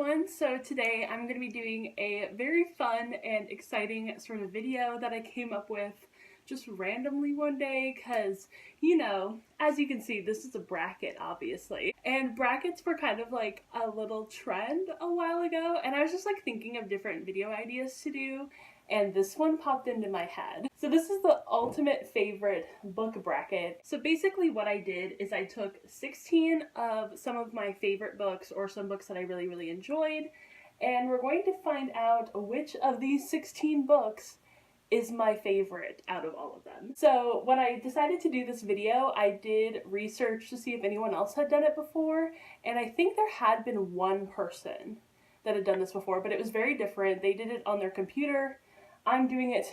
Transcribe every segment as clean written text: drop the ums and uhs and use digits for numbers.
everyone, so today I'm going to be doing a very fun and exciting sort of video that I came up with just randomly one day because, as you can see, this is a bracket obviously, and brackets were kind of like a little trend a while ago, and I was just like thinking of different video ideas to do, and this one popped into my head. So this is the ultimate favorite book bracket. So basically what I did is I took 16 of some of my favorite books or some books that I really enjoyed, and we're going to find out which of these 16 books is my favorite out of all of them. So when I decided to do this video, I did research to see if anyone else had done it before, and I think there had been one person that had done this before, but it was very different. They did it on their computer. I'm doing it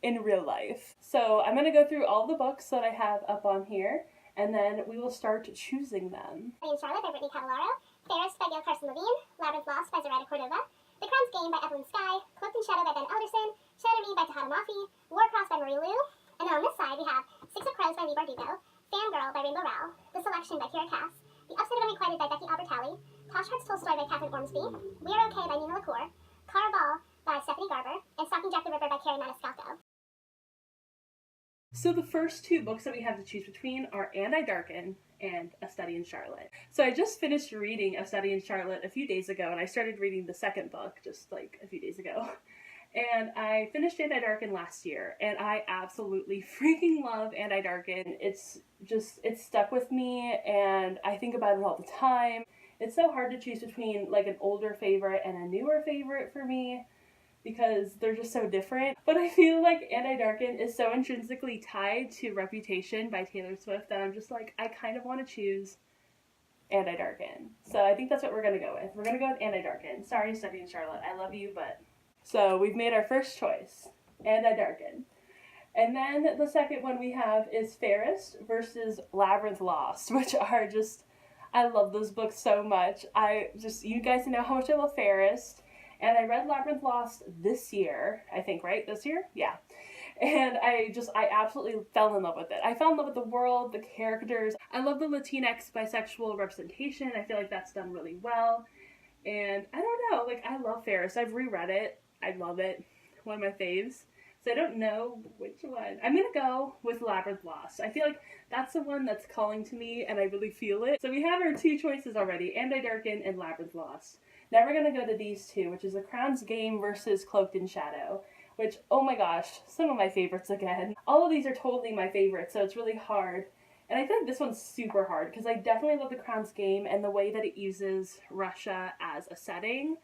in real life. So I'm going to go through all the books that I have up on here, and then we will start choosing them. Charlotte by Brittany Cavallaro, Ferris by Gail Carson Levine, Labyrinth Lost by Zoraida Cordova, The Crown's Game by Evelyn Skye, Cloaked in Shadow by Ben Alderson, Shatter Me by Tahada Mafi, Warcross by Marie Lu, and then on this side we have Six of Crows by Leigh Bardugo, Fangirl by Rainbow Rowell, The Selection by Kira Cass, The Upside of Unrequited by Becky Albertalli, Tosh Hearts Tolstoy by Catherine Ormsby, We Are Okay by Nina LaCour, Caraval by Stephanie Garber, and Stalking Jack the Ripper by Carrie Maniscalco. So the first two books that we have to choose between are And I Darken and A Study in Charlotte. So I just finished reading A Study in Charlotte a few days ago, and I started reading the second book just like a few days ago. And I finished And I Darken last year, and I absolutely freaking love And I Darken. It's stuck with me, and I think about it all the time. It's so hard to choose between like an older favorite and a newer favorite for me, because they're just so different. But I feel like And I Darken is so intrinsically tied to Reputation by Taylor Swift that I'm just like, I kind of want to choose And I Darken. So I think that's what we're going to go with. We're going to go with And I Darken. Sorry, Study in Charlotte. I love you, but... So we've made our first choice, And I Darken. And then the second one we have is Ferris versus Labyrinth Lost, which are just... I love those books so much. You guys know how much I love Ferris. And I read Labyrinth Lost this year, I think, right? This year? Yeah. And I absolutely fell in love with it. I fell in love with the world, the characters. I love the Latinx bisexual representation. I feel like that's done really well. And I don't know, like, I love Ferris. I've reread it. I love it. One of my faves. So I don't know which one. I'm going to go with Labyrinth Lost. I feel like that's the one that's calling to me, and I really feel it. So we have our two choices already, And I Darken and Labyrinth Lost. Now we're going to go to these two, which is The Crown's Game versus Cloaked in Shadow, which, oh my gosh, some of my favorites again. All of these are totally my favorites, so it's really hard. And I feel like this one's super hard, because I definitely love The Crown's Game and the way that it uses Russia as a setting,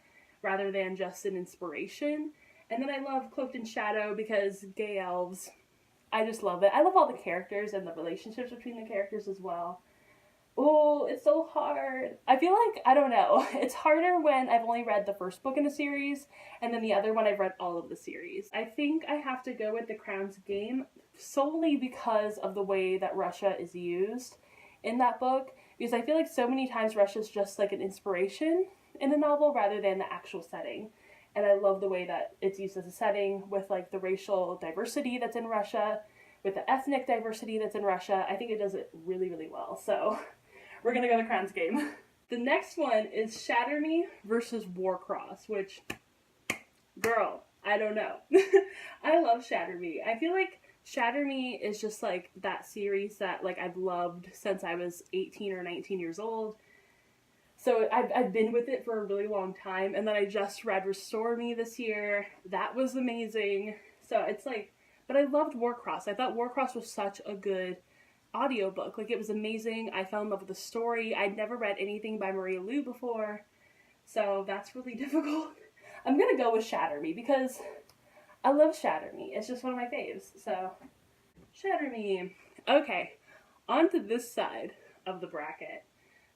rather than just an inspiration. And then I love Cloaked in Shadow because gay elves. I just love it. I love all the characters and the relationships between the characters as well. Oh, it's so hard. I feel like, I don't know, it's harder when I've only read the first book in a series, and then the other one I've read all of the series. I think I have to go with The Crown's Game solely because of the way that Russia is used in that book, because I feel like so many times Russia's just like an inspiration in a novel rather than the actual setting. And I love the way that it's used as a setting with like the racial diversity that's in Russia, with the ethnic diversity that's in Russia. I think it does it really well. So we're gonna go The Crown's Game. The next one is Shatter Me versus Warcross, which, girl, I don't know. I love Shatter Me. I feel like Shatter Me is just like that series that like I've loved since I was 18 or 19 years old. So I've been with it for a really long time, and then I just read Restore Me this year. That was amazing. So it's like, but I loved Warcross. I thought Warcross was such a good audiobook. Like, it was amazing. I fell in love with the story. I'd never read anything by Marie Lu before, so that's really difficult. I'm gonna go with Shatter Me because I love Shatter Me. It's just one of my faves, so Shatter Me. Okay, on to this side of the bracket.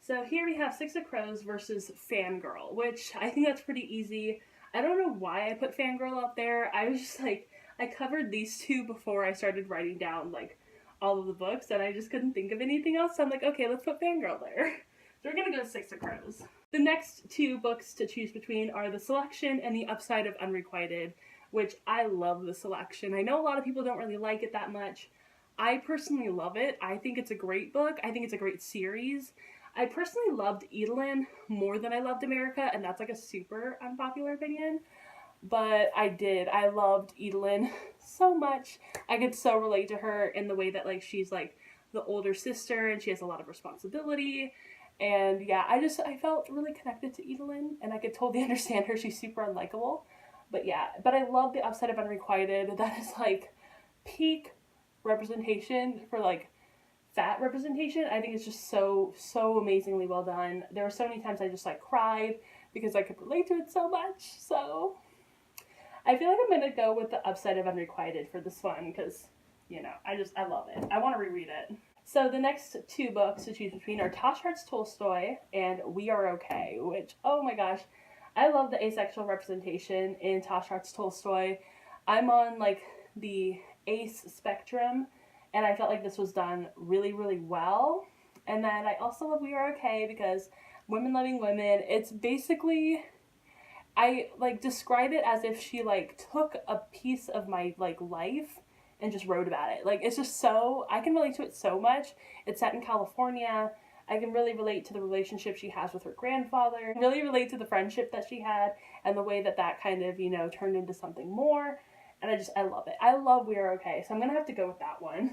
So here we have Six of Crows versus Fangirl, which I think that's pretty easy. I don't know why I put Fangirl up there. I was just like, I covered these two before I started writing down like all of the books, and I just couldn't think of anything else. So I'm like, okay, let's put Fangirl there. So we're gonna go Six of Crows. The next two books to choose between are The Selection and The Upside of Unrequited, which I love The Selection. I know a lot of people don't really like it that much. I personally love it. I think it's a great book. I think it's a great series. I personally loved Edelyn more than I loved America, and that's like a super unpopular opinion. But I loved Edelyn so much. I could so relate to her in the way that like she's like the older sister and she has a lot of responsibility. And yeah, I felt really connected to Edelyn and I could totally understand her. She's super unlikable. But yeah, but I love the upside of Unrequited. That is like peak representation for like fat representation. I think it's just so amazingly well done. There were so many times I just like cried because I could relate to it so much. So I feel like I'm gonna go with the upside of Unrequited for this one because, you know, I love it. I want to reread it. So the next two books to choose between are Tosh Hart's Tolstoy and We Are Okay, which, oh my gosh, I love the asexual representation in Tosh Hart's Tolstoy. I'm on like the ace spectrum, and I felt like this was done really, really well. And then I also love We Are Okay because women loving women, it's basically, I like describe it as if she like took a piece of my like life and just wrote about it. Like it's just so, I can relate to it so much. It's set in California. I can really relate to the relationship she has with her grandfather. Really relate to the friendship that she had and the way that that kind of, you know, turned into something more. And I love it. I love We Are Okay. So I'm going to have to go with that one.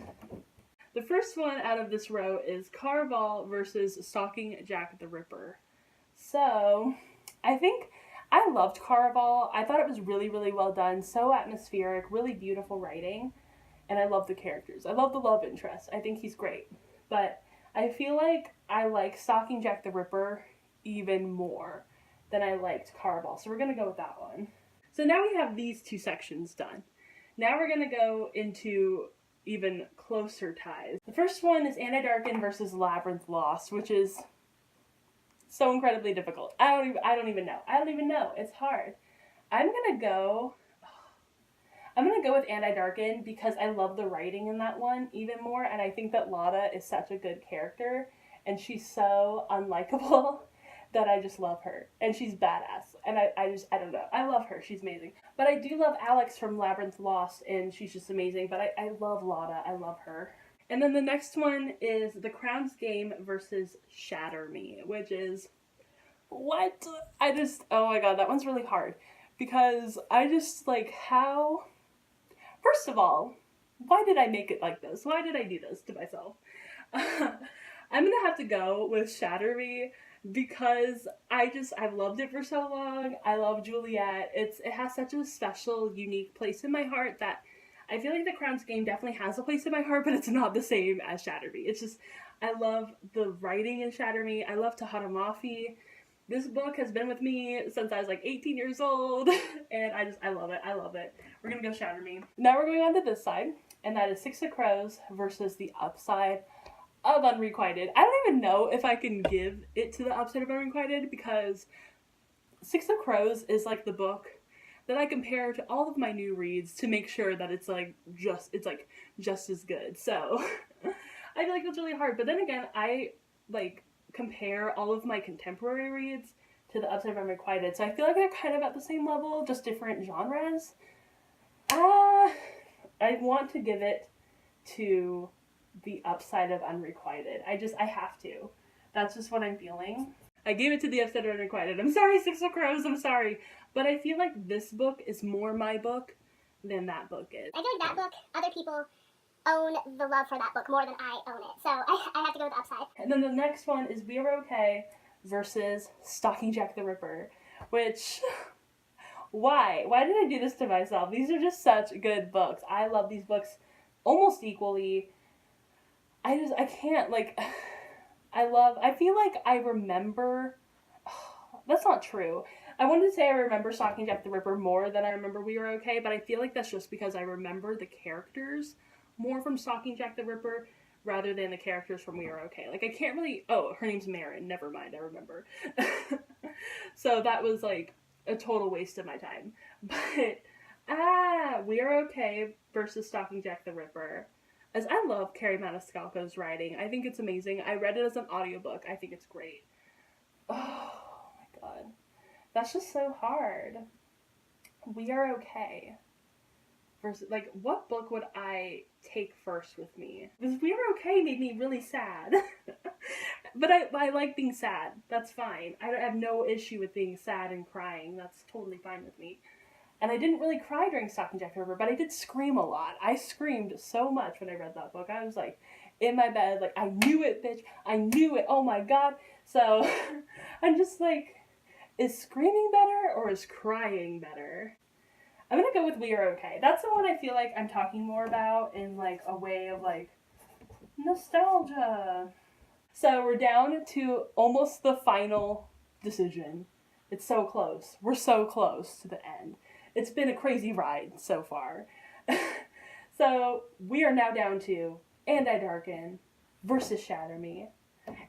The first one out of this row is Caraval versus Stalking Jack the Ripper. So I think I loved Caraval. I thought it was really, really well done. So atmospheric, really beautiful writing. And I love the characters. I love the love interest. I think he's great. But I feel like I like Stalking Jack the Ripper even more than I liked Caraval. So we're going to go with that one. So now we have these two sections done. Now we're going to go into even closer ties. The first one is Anna Darkin versus Labyrinth Lost, which is so incredibly difficult. I don't even know. It's hard. I'm gonna go with Anti-Darkin because I love the writing in that one even more, and I think that Lada is such a good character, and she's so unlikable that I just love her, and she's badass, and I don't know. I love her. She's amazing. But I do love Alex from Labyrinth Lost, and she's just amazing, but I love Lada. I love her. And then the next one is The Crown's Game versus Shatter Me, which is, what? Oh my god, that one's really hard. Because I just, like, how... First of all, why did I make it like this? Why did I do this to myself? I'm gonna have to go with Shatter Me because I've loved it for so long. I love Juliet. It has such a special, unique place in my heart that I feel like The Crown's Game definitely has a place in my heart, but it's not the same as Shatter Me. It's just, I love the writing in Shatter Me. I love Tahada Mafi. This book has been with me since I was like 18 years old, and I love it. I love it. We're gonna go Shatter Me. Now we're going on to this side, and that is Six of Crows versus the upside of Unrequited. I don't even know if I can give it to the upside of Unrequited because Six of Crows is like the book that I compare to all of my new reads to make sure that it's just as good. So I feel like it's really hard. But then again, I like compare all of my contemporary reads to the upside of Unrequited. So I feel like they're kind of at the same level, just different genres. I want to give it to the upside of Unrequited. I have to. That's just what I'm feeling. I gave it to the upside of Unrequited. I'm sorry, Six of Crows, I'm sorry. But I feel like this book is more my book than that book is. I feel like that book, other people own the love for that book more than I own it. So I have to go with the upside. And then the next one is We Are Okay versus Stalking Jack the Ripper, which... Why? Why did I do this to myself? These are just such good books. I love these books almost equally. I can't, like... I feel like I remember... That's not true. I wanted to say I remember Stalking Jack the Ripper more than I remember We Are Okay, but I feel like that's just because I remember the characters more from Stalking Jack the Ripper rather than the characters from We Are Okay. Like, I can't really... Oh, her name's Marin. Never mind, I remember. So that was, like, a total waste of my time. But, We Are Okay versus Stalking Jack the Ripper. As I love Carrie Maniscalco's writing. I think it's amazing. I read it as an audiobook. I think it's great. Oh my god. That's just so hard. We Are Okay versus, like, what book would I take first with me? Because We Are Okay made me really sad. But I like being sad. That's fine. I have no issue with being sad and crying. That's totally fine with me. And I didn't really cry during Stocking Jack River, but I did scream a lot. I screamed so much when I read that book. I was like in my bed, like, I knew it, bitch. I knew it. Oh my god. So I'm just like, is screaming better or is crying better? I'm gonna go with We Are Okay. That's the one I feel like I'm talking more about in like a way of like nostalgia. So we're down to almost the final decision. It's so close. We're so close to the end. It's been a crazy ride so far. So we are now down to And I Darken versus Shatter Me.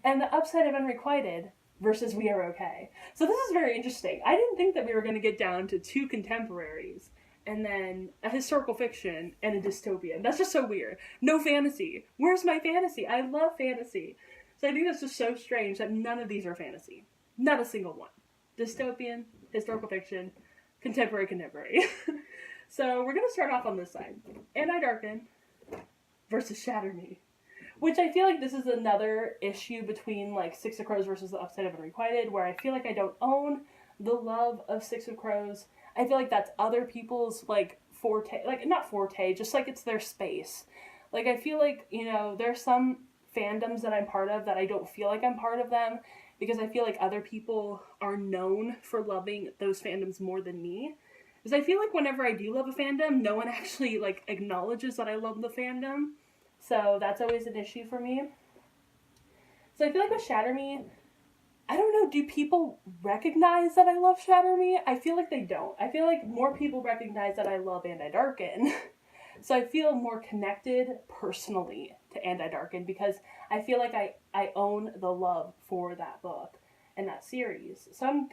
And the Upside of Unrequited versus We Are Okay. So this is very interesting. I didn't think that we were going to get down to two contemporaries and then a historical fiction and a dystopian. That's just so weird. No fantasy. Where's my fantasy? I love fantasy. So I think that's just so strange that none of these are fantasy. Not a single one. Dystopian, historical fiction, contemporary. So we're going to start off on this side. And I Darken versus Shatter Me. Which I feel like this is another issue between like Six of Crows versus the Upside of Unrequited, where I feel like I don't own the love of Six of Crows. I feel like that's other people's like forte, like not forte, just like it's their space. Like I feel like, you know, there's some fandoms that I'm part of that I don't feel like I'm part of them because I feel like other people are known for loving those fandoms more than me. Because I feel like whenever I do love a fandom, no one actually like acknowledges that I love the fandom. So that's always an issue for me. So I feel like with Shatter Me, I don't know, do people recognize that I love Shatter Me? I feel like they don't. I feel like more people recognize that I love And I Darken. So I feel more connected personally to And I Darken because I feel like I own the love for that book and that series. So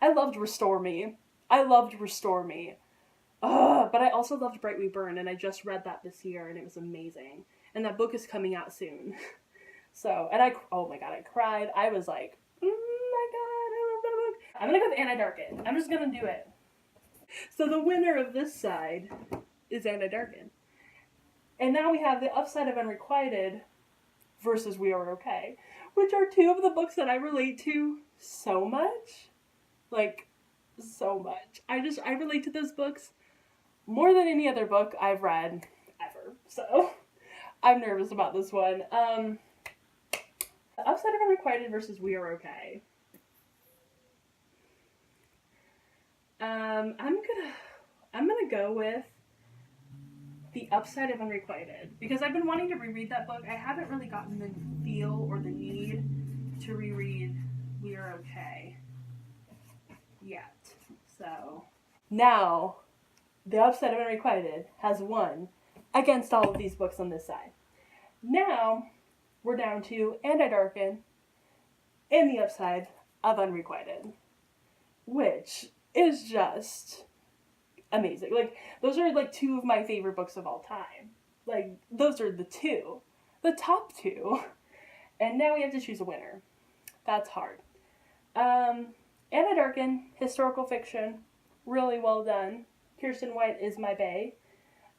I loved Restore Me. I loved Restore Me. But I also loved Bright We Burn, and I just read that this year, and it was amazing. And that book is coming out soon. So, and oh my god, I cried. I was like, oh my god, I love that book. I'm gonna go with And I Darken. I'm just gonna do it. So the winner of this side is And I Darken. And now we have the Upside of Unrequited versus We Are Okay, which are two of the books that I relate to so much. Like, so much. I relate to those books more than any other book I've read ever. So I'm nervous about this one. Upside of Unrequited versus We Are Okay. I'm gonna go with The Upside of Unrequited because I've been wanting to reread that book. I haven't really gotten the feel or the need to reread We Are Okay yet. So now The Upside of Unrequited has won against all of these books on this side. Now we're down to And I Darken and The Upside of Unrequited, which is just amazing. Like, those are like two of my favorite books of all time. Like, those are the top two. And now we have to choose a winner. That's hard. And I Darken, historical fiction, really well done. Kirsten White is my bae.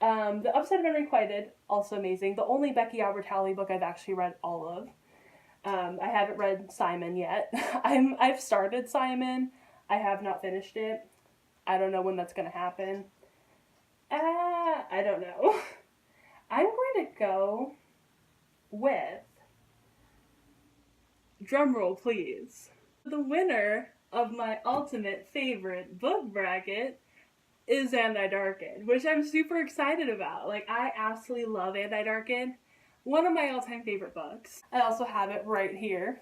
The Upside of Unrequited, also amazing. The only Becky Albertalli book I've actually read all of. I haven't read Simon yet. I've started Simon. I have not finished it. I don't know when that's going to happen. I don't know. I'm going to go with, drumroll please, the winner of my ultimate favorite book bracket is And I Darken, which I'm super excited about. Like, I absolutely love And I Darken. One of my all-time favorite books. I also have it right here,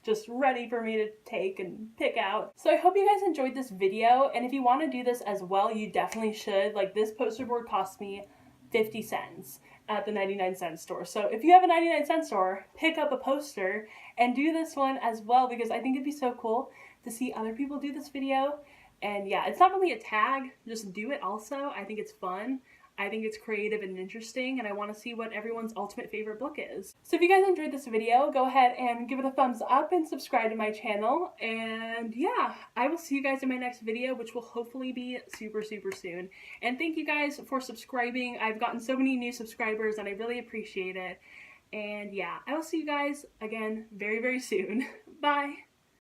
just ready for me to take and pick out. So I hope you guys enjoyed this video, and if you want to do this as well, you definitely should. Like, this poster board cost me 50 cents at the 99-cent store. So if you have a 99-cent store, pick up a poster and do this one as well, because I think it'd be so cool to see other people do this video. And yeah, it's not really a tag, just do it also. I think it's fun. I think it's creative and interesting, and I want to see what everyone's ultimate favorite book is. So if you guys enjoyed this video, go ahead and give it a thumbs up and subscribe to my channel. And yeah, I will see you guys in my next video, which will hopefully be super, super soon. And thank you guys for subscribing. I've gotten so many new subscribers, and I really appreciate it. And yeah, I will see you guys again very, very soon. Bye!